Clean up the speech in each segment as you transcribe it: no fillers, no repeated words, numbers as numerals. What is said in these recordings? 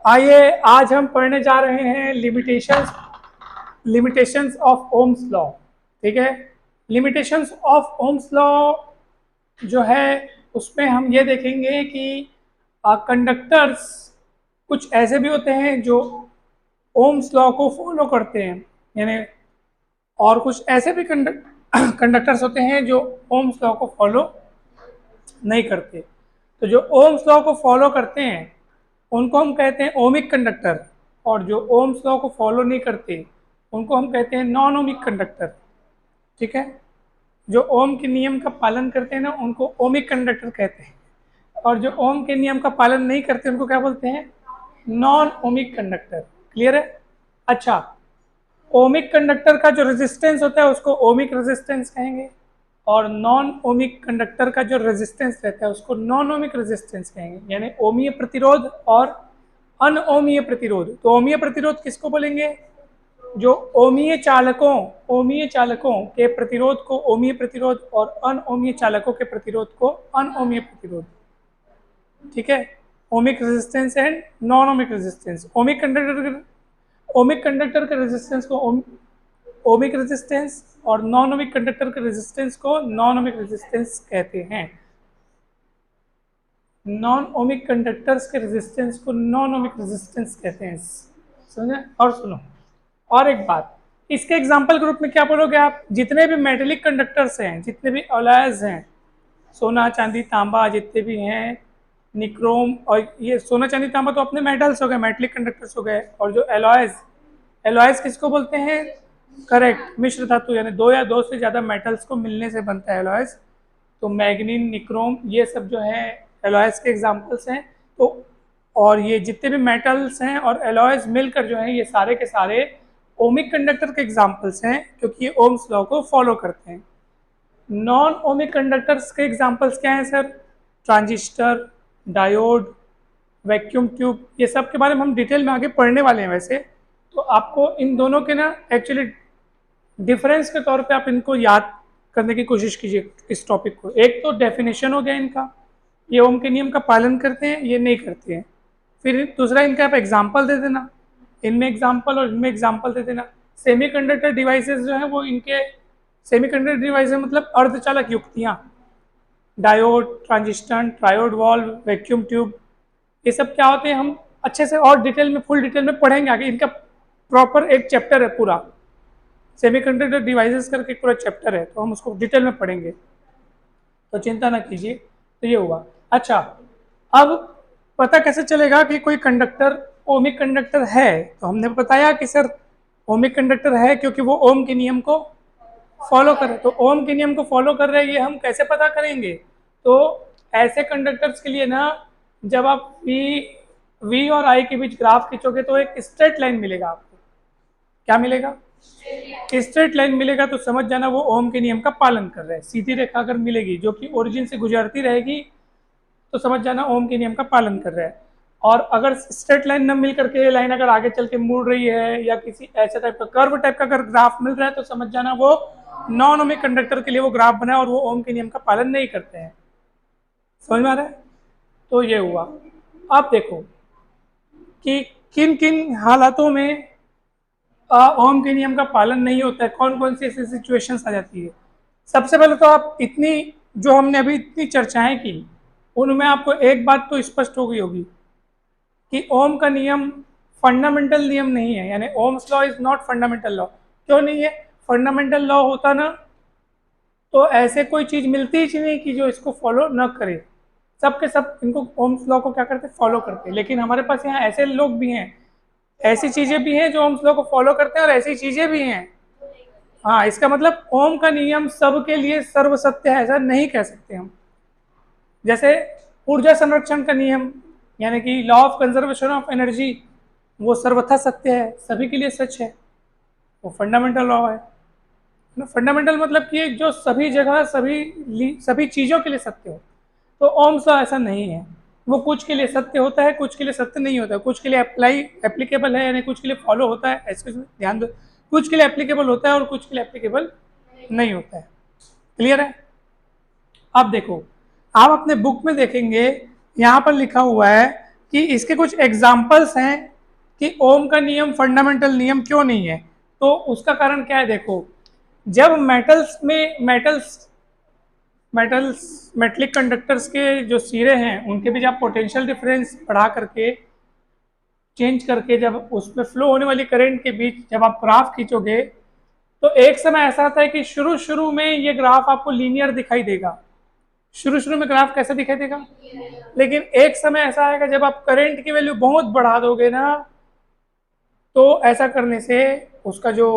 आइए आज हम पढ़ने जा रहे हैं लिमिटेशंस ऑफ ओम्स लॉ। ठीक है, लिमिटेशंस ऑफ ओम्स लॉ जो है उसमें हम ये देखेंगे कि कंडक्टर्स कुछ ऐसे भी होते हैं जो ओम्स लॉ को फॉलो करते हैं, यानी और कुछ ऐसे भी कंडक्टर्स होते हैं जो ओम्स लॉ को फॉलो नहीं करते। तो जो ओम्स लॉ को फॉलो करते हैं उनको हम कहते हैं ओमिक कंडक्टर, और जो ओम्स लॉ को फॉलो नहीं करते उनको हम कहते हैं नॉन ओमिक कंडक्टर। ठीक है, जो ओम के नियम का पालन करते हैं ना उनको ओमिक कंडक्टर कहते हैं, और जो ओम के नियम का पालन नहीं करते उनको क्या बोलते हैं, नॉन ओमिक कंडक्टर। क्लियर है? अच्छा, ओमिक कंडक्टर का जो रेजिस्टेंस होता है उसको ओमिक रेजिस्टेंस कहेंगे, और नॉन ओमिक कंडक्टर का जो रेजिस्टेंस रहता है उसको नॉन ओमिक रेजिस्टेंस कहेंगे, यानी ओमीय प्रतिरोध और अनओमीय प्रतिरोध। तो ओमीय प्रतिरोध किसको बोलेंगे? जो ओमीय चालकों के प्रतिरोध को ओमीय प्रतिरोध और अनओमीय चालकों के प्रतिरोध को अनओमीय प्रतिरोध। ठीक है, ohmic resistance and non ohmic resistance. Ohmic conductor के रेजिस्टेंस को ओमिक रेजिस्टेंस और नॉन ओमिक कंडक्टर के रेजिस्टेंस को नॉन ओमिक रेजिस्टेंस कहते हैं। नॉन ओमिक कंडक्टर्स के रेजिस्टेंस को नॉन ओमिक रेजिस्टेंस कहते हैं। समझे? और सुनो और एक बात, इसके एग्जाम्पल के रूप में क्या बोलोगे आप? जितने भी मेटेलिक कंडक्टर्स हैं, जितने भी अलॉयज हैं, सोना चांदी तांबा जितने भी हैं, निक्रोम, और ये सोना चांदी तांबा तो अपने मेटल्स हो गए, मेटेलिक कंडक्टर्स हो गए। और जो एलॉयज किसको बोलते हैं? करेक्ट, मिश्र धातु, यानी दो या दो से ज़्यादा मेटल्स को मिलने से बनता है एलॉयज। तो मैग्नीन, निक्रोम, ये सब जो है एलॉयज के एग्जाम्पल्स हैं। तो और ये जितने भी मेटल्स हैं और एलॉयज मिलकर जो है ये सारे के सारे ओमिक कंडक्टर के एग्जाम्पल्स हैं, क्योंकि ये ओम्स लॉ को फॉलो करते हैं। नॉन ओमिक कंडक्टर्स के एग्जाम्पल्स क्या हैं sir? Transistor, diode, vacuum tube, ये सब के बारे में हम डिटेल में आगे पढ़ने वाले हैं। वैसे तो आपको इन दोनों के ना एक्चुअली डिफरेंस के तौर पे आप इनको याद करने की कोशिश कीजिए इस टॉपिक को। एक तो डेफिनेशन हो गया इनका, ये ओम के नियम का पालन करते हैं, ये नहीं करते हैं। फिर दूसरा इनका आप एग्जाम्पल दे देना, इनमें एग्जाम्पल और इनमें एग्जाम्पल दे देना। सेमीकंडक्टर डिवाइसेस जो है वो इनके सेमीकंडक्टर डिवाइसेस मतलब अर्धचालक युक्तियाँ, diode, transistor, triode valve, vacuum tube, ये सब क्या होते हैं हम अच्छे से और डिटेल में, फुल डिटेल में पढ़ेंगे आगे। इनका प्रॉपर एक चैप्टर है पूरा, सेमीकंडक्टर डिवाइसेस करके पूरा चैप्टर है, तो हम उसको डिटेल में पढ़ेंगे, तो चिंता ना कीजिए। तो ये हुआ। अच्छा, अब पता कैसे चलेगा कि कोई कंडक्टर ओमिक कंडक्टर है? तो हमने बताया कि सर ओमिक कंडक्टर है क्योंकि वो ओम के नियम को फॉलो कर रहे। तो ओम के नियम को फॉलो कर रहे हैं, ये हम कैसे पता करेंगे? तो ऐसे कंडक्टर्स के लिए ना, जब आप वी और आई के बीच ग्राफ खींचोगे तो एक स्ट्रेट लाइन मिलेगा आपको। क्या मिलेगा? स्ट्रेट लाइन मिलेगा, तो समझ जाना वो ओम के नियम का पालन कर रहे हैं। सीधी रेखा अगर मिलेगी जो कि ओरिजिन से गुजरती रहेगी तो समझ जाना ओम के नियम का पालन कर रहा है। और अगर स्ट्रेट लाइन न मिल करके ये लाइन अगर आगे चल के मुड़ रही है या किसी ऐसे टाइप का कर्व टाइप का अगर ग्राफ मिल रहा है तो समझ जाना वो नॉन ओमिक कंडक्टर के लिए वो ग्राफ बना है और वो ओम के नियम का पालन नहीं करते हैं। समझ में आ रहा है? तो ये हुआ। आप देखो कि किन किन हालातों में ओम के नियम का पालन नहीं होता है, कौन कौन सी ऐसी सिचुएशंस आ जाती है। सबसे पहले तो आप इतनी जो हमने अभी इतनी चर्चाएं की उनमें आपको एक बात तो स्पष्ट हो गई होगी कि ओम का नियम फंडामेंटल नियम नहीं है, यानी Ohm's law is not fundamental law. क्यों नहीं है? फंडामेंटल लॉ होता ना तो ऐसे कोई चीज मिलती ही नहीं कि जो इसको फॉलो न करे। सब के सब इनको ओम्स लॉ को क्या करते, फॉलो करते। लेकिन हमारे पास यहाँ ऐसे लोग भी हैं, ऐसी चीजें भी हैं जो ओम्स लॉ को फॉलो करते हैं और ऐसी चीजें भी हैं। हाँ, इसका मतलब ओम का नियम सबके लिए सर्वसत्य है ऐसा नहीं कह सकते हम। जैसे ऊर्जा संरक्षण का नियम, यानी कि law of conservation of energy, वो सर्वथा सत्य है, सभी के लिए सच है, वो फंडामेंटल लॉ है ना। फंडामेंटल मतलब कि जो सभी जगह सभी चीज़ों के लिए सत्य हो। तो ओम्स लॉ ऐसा नहीं है, वो कुछ के लिए सत्य होता है, कुछ के लिए सत्य नहीं होता है, कुछ के लिए एप्लीकेबल है, यानी कुछ के लिए फॉलो होता है, ऐसे ध्यान दो। कुछ के लिए एप्लीकेबल होता है और कुछ के लिए एप्लीकेबल नहीं होता है। क्लियर है? अब देखो, आप अपने बुक में देखेंगे यहाँ पर लिखा हुआ है कि इसके कुछ एग्जाम्पल्स हैं कि ओम का नियम फंडामेंटल नियम क्यों नहीं है। तो उसका कारण क्या है, देखो, जब मेटलिक कंडक्टर्स के जो सिरे हैं उनके बीच आप पोटेंशियल डिफरेंस बढ़ा करके, चेंज करके, जब उसमें फ्लो होने वाली करंट के बीच जब आप ग्राफ खींचोगे, तो एक समय ऐसा आता है कि शुरू शुरू में ये ग्राफ आपको लीनियर दिखाई देगा। शुरू शुरू में ग्राफ कैसे दिखाई देगा, लेकिन एक समय ऐसा आएगा जब आप करंट की वैल्यू बहुत बढ़ा दोगे ना, तो ऐसा करने से उसका जो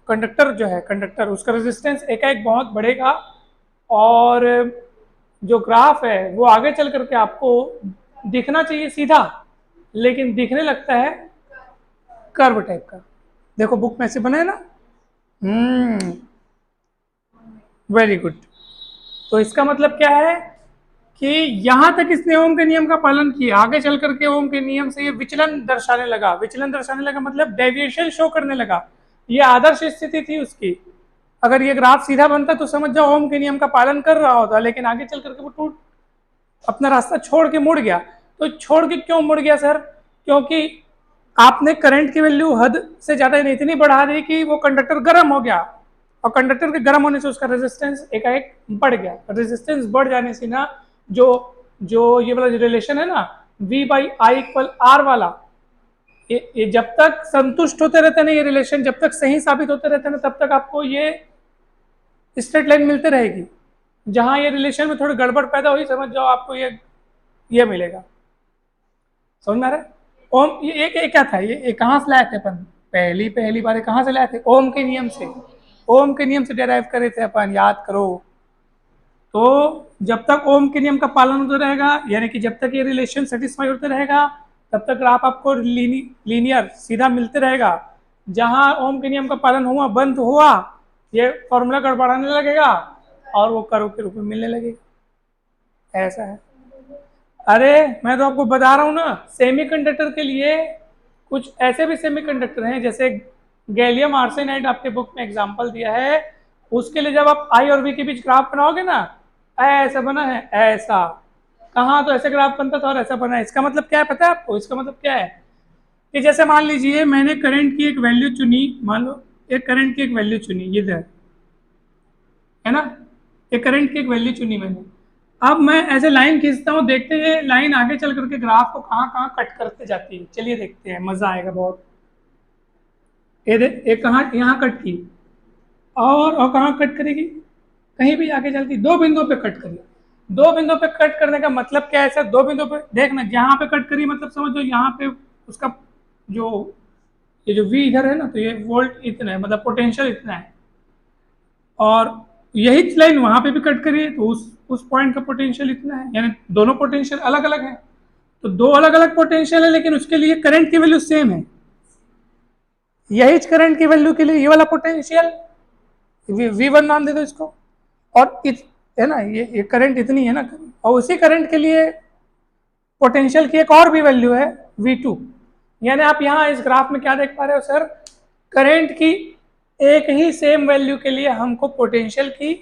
कंडक्टर उसका रेजिस्टेंस एकाएक बहुत बढ़ेगा, और जो ग्राफ है वो आगे चल करके आपको दिखना चाहिए सीधा, लेकिन दिखने लगता है कर्व टाइप का। देखो बुक में से बना है ना। Very good. तो इसका मतलब क्या है कि यहां तक इसने ओम के नियम का पालन किया, आगे चल करके ओम के नियम से ये विचलन दर्शाने लगा। विचलन दर्शाने लगा मतलब डेविएशन शो करने लगा। ये आदर्श स्थिति थी उसकी। अगर ये ग्राफ सीधा बनता तो समझ जाओ ओम के नियम का पालन कर रहा होता, लेकिन आगे चल करके वो टूट अपना रास्ता छोड़ के मुड़ गया। तो छोड़ के क्यों मुड़ गया सर? क्योंकि आपने करंट की वैल्यू हद से ज्यादा इतनी बढ़ा दी कि वो कंडक्टर गर्म हो गया, और कंडक्टर के गर्म होने से उसका रेजिस्टेंस एकाएक बढ़ गया। रेजिस्टेंस बढ़ जाने से ना जो जो ये वाला रिलेशन है ना, V by I equal R वाला, ये जब तक संतुष्ट होते रहते ना, ये रिलेशन जब तक सही साबित होते रहते ना, तब तक आपको ये स्ट्रेट लाइन मिलते रहेगी। जहां ये रिलेशन में थोड़ी गड़बड़ पैदा हुई, समझ जाओ आपको ये मिलेगा। समझ में आ रहा है? ओम ये क्या था, ये कहाँ से लाए थे अपन? पहली बार कहाँ से लाए थे? ओम के नियम से। ओम के नियम से डिराइव करे थे अपन, याद करो। तो जब तक ओम के नियम का पालन होता रहेगा, यानी कि जब तक ये रिलेशन सेटिस्फाई होते रहेगा, तब तक ग्राफ आपको लीनियर सीधा मिलते रहेगा। जहां ओम के नियम का पालन हुआ, बंद हुआ, ये फॉर्मूला गड़बड़ाने लगेगा और वो कर्व के रूप में मिलने लगेगा। ऐसा है। अरे मैं तो आपको बता रहा हूँ ना, सेमीकंडक्टर के लिए कुछ ऐसे भी सेमीकंडक्टर हैं, जैसे गैलियम आर्सेनाइड आपके बुक में एग्जांपल दिया है। उसके लिए जब आप आई और वी के बीच ग्राफ बनाओगे ना, ऐसा बना है, ऐसा। कहाँ तो ऐसे ग्राफ बनता था और ऐसा बना है। इसका मतलब क्या है पता है आपको? इसका मतलब क्या है कि जैसे मान लीजिए मैंने करंट की एक वैल्यू चुनी, मान लो एक करंट की एक वैल्यू चुनी, ये है ना, एक करंट की एक वैल्यू चुनी मैंने। अब मैं ऐसे लाइन खींचता हूँ, देखते हैं लाइन आगे चल करके ग्राफ को कहाँ कहाँ कट करते जाती है। चलिए देखते हैं, मजा आएगा बहुत। ये कहाँ, यहाँ कट की, और कहाँ कट करेगी, कहीं भी आगे चलती, दो बिंदुओं पे कट करी। दो बिंदुओं पे कट करने का मतलब क्या है सर? दो बिंदुओं पे देखना, जहाँ पे कट करी मतलब समझो यहाँ पे उसका जो ये जो V इधर है ना, तो ये वोल्ट इतना है, मतलब पोटेंशियल इतना है, और यही लाइन वहां पे भी कट करी है, तो उस पॉइंट का पोटेंशियल इतना है, यानी दोनों पोटेंशियल अलग अलग है। तो दो अलग अलग पोटेंशियल है, लेकिन उसके लिए करंट की वैल्यू सेम है। यही करंट की वैल्यू के लिए ये वाला पोटेंशियल V1 नाम दे दो इसको, और है ना, ये करंट इतनी है ना, और उसी करंट के लिए पोटेंशियल की एक और भी वैल्यू है V2। यानी आप यहाँ इस ग्राफ में क्या देख पा रहे हो सर? करंट की एक ही सेम वैल्यू के लिए हमको पोटेंशियल की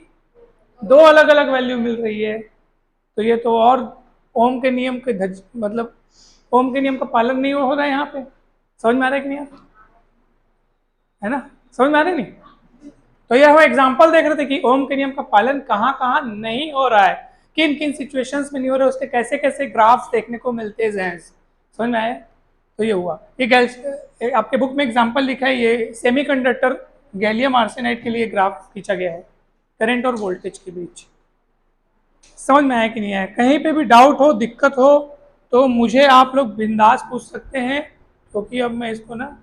दो अलग अलग वैल्यू मिल रही है। तो ये तो और ओम के नियम के मतलब ओम के नियम का पालन नहीं हो रहा है यहाँ पे। समझ में आ रहा है कि नहीं यार? है ना, समझ में आ रहा है नहीं? तो यह हम एग्जाम्पल देख रहे थे कि ओम के नियम का पालन कहाँ कहाँ नहीं हो रहा है, किन किन सिचुएशंस में नहीं हो रहा है, उसके कैसे कैसे ग्राफ्स देखने को मिलते हैं। समझ में आया? तो ये हुआ। ये आपके बुक में एग्जाम्पल लिखा है, ये सेमीकंडक्टर गैलियम आर्सेनाइड के लिए ग्राफ खींचा गया है करंट और वोल्टेज के बीच। समझ में आया कि नहीं आया? कहीं पे भी डाउट हो, दिक्कत हो, तो मुझे आप लोग बिंदास पूछ सकते हैं, क्योंकि अब मैं इसको ना